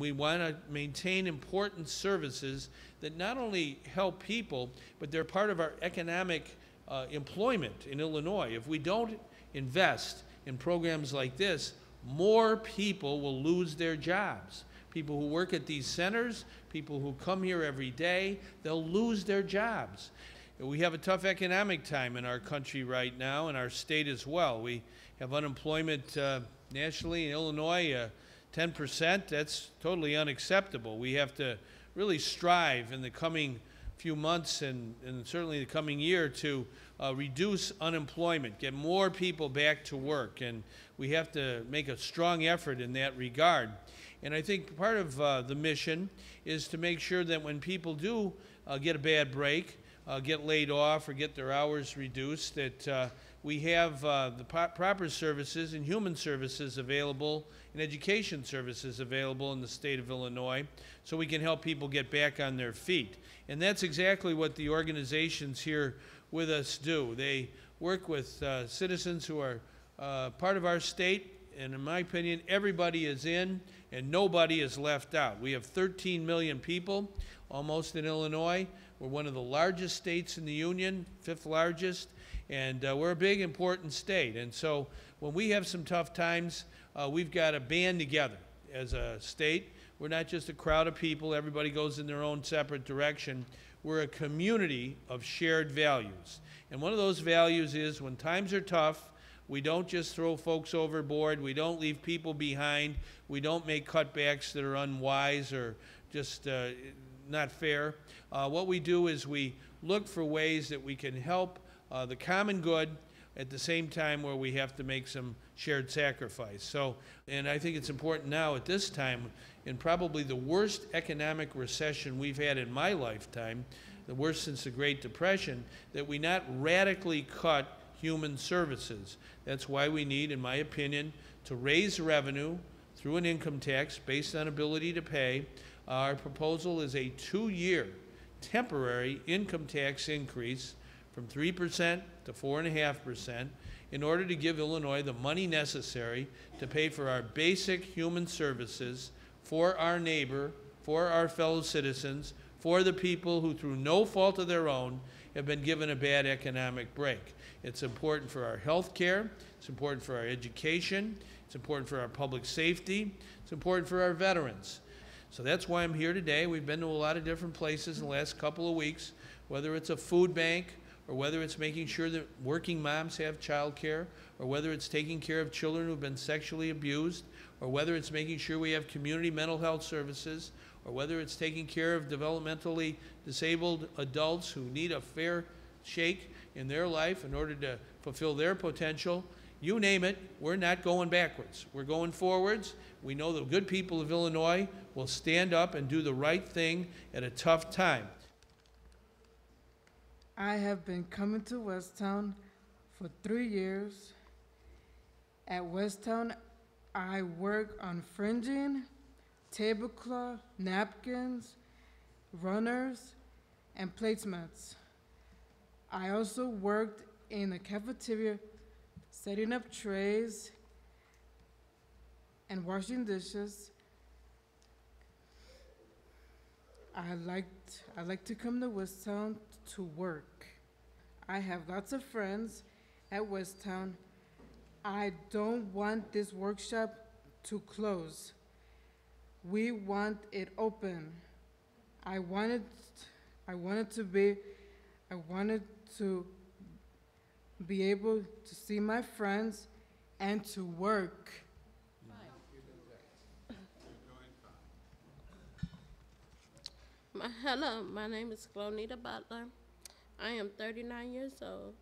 We want to maintain important services that not only help people, but they're part of our economic employment in Illinois. If we don't invest in programs like this, more people will lose their jobs. People who work at these centers, people who come here every day, they'll lose their jobs. We have a tough economic time in our country right now, and our state as well. We have unemployment nationally in Illinois, 10%. That's totally unacceptable. We have to really strive in the coming few months and certainly the coming year to reduce unemployment, get more people back to work, and we have to make a strong effort in that regard. And I think part of the mission is to make sure that when people do get a bad break, get laid off or get their hours reduced, that we have the proper services and human services available and education services available in the state of Illinois so we can help people get back on their feet. And that's exactly what the organizations here with us do. They work with citizens who are part of our state, and in my opinion, everybody is in and nobody is left out. We have 13 million people almost in Illinois. We're one of the largest states in the union, 5th largest, and we're a big, important state. And so when we have some tough times, we've got to band together as a state. We're not just a crowd of people. Everybody goes in their own separate direction. We're a community of shared values. And one of those values is when times are tough, we don't just throw folks overboard. We don't leave people behind. We don't make cutbacks that are unwise or just not fair. What we do is we look for ways that we can help the common good at the same time where we have to make some shared sacrifice. So, and I think it's important now at this time, in probably the worst economic recession we've had in my lifetime, the worst since the Great Depression, that we not radically cut human services. That's why we need, in my opinion, to raise revenue through an income tax based on ability to pay. Our proposal is a 2-year temporary income tax increase from 3% to 4.5% in order to give Illinois the money necessary to pay for our basic human services for our neighbor, for our fellow citizens, for the people who through no fault of their own have been given a bad economic break. It's important for our health care, it's important for our education, it's important for our public safety, it's important for our veterans. So that's why I'm here today. We've been to a lot of different places in the last couple of weeks, whether it's a food bank, or whether it's making sure that working moms have child care, or whether it's taking care of children who've been sexually abused, or whether it's making sure we have community mental health services, or whether it's taking care of developmentally disabled adults who need a fair shake in their life in order to fulfill their potential. You name it, we're not going backwards. We're going forwards. We know the good people of Illinois will stand up and do the right thing at a tough time. I have been coming to Westtown for 3 years. At Westtown, I work on fringing, tablecloth, napkins, runners, and placemats. I also worked in the cafeteria setting up trays and washing dishes. I like to come to Westtown to work. I have lots of friends at Westtown. I don't want this workshop to close. We want it open. I wanted to be able to see my friends and to work. Hello, my name is Clonita Butler. I am 39 years old.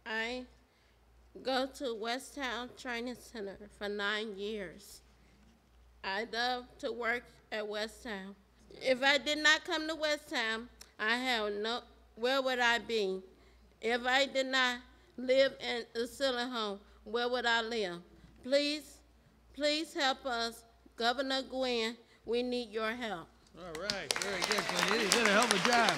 I go to Westtown Training Center for 9 years. I love to work at Westtown. If I did not come to Westtown, where would I be? If I did not live in a ceiling home, where would I live? Please help us. Governor Quinn, we need your help. All right, very good, Quinn. You did a hell of a job.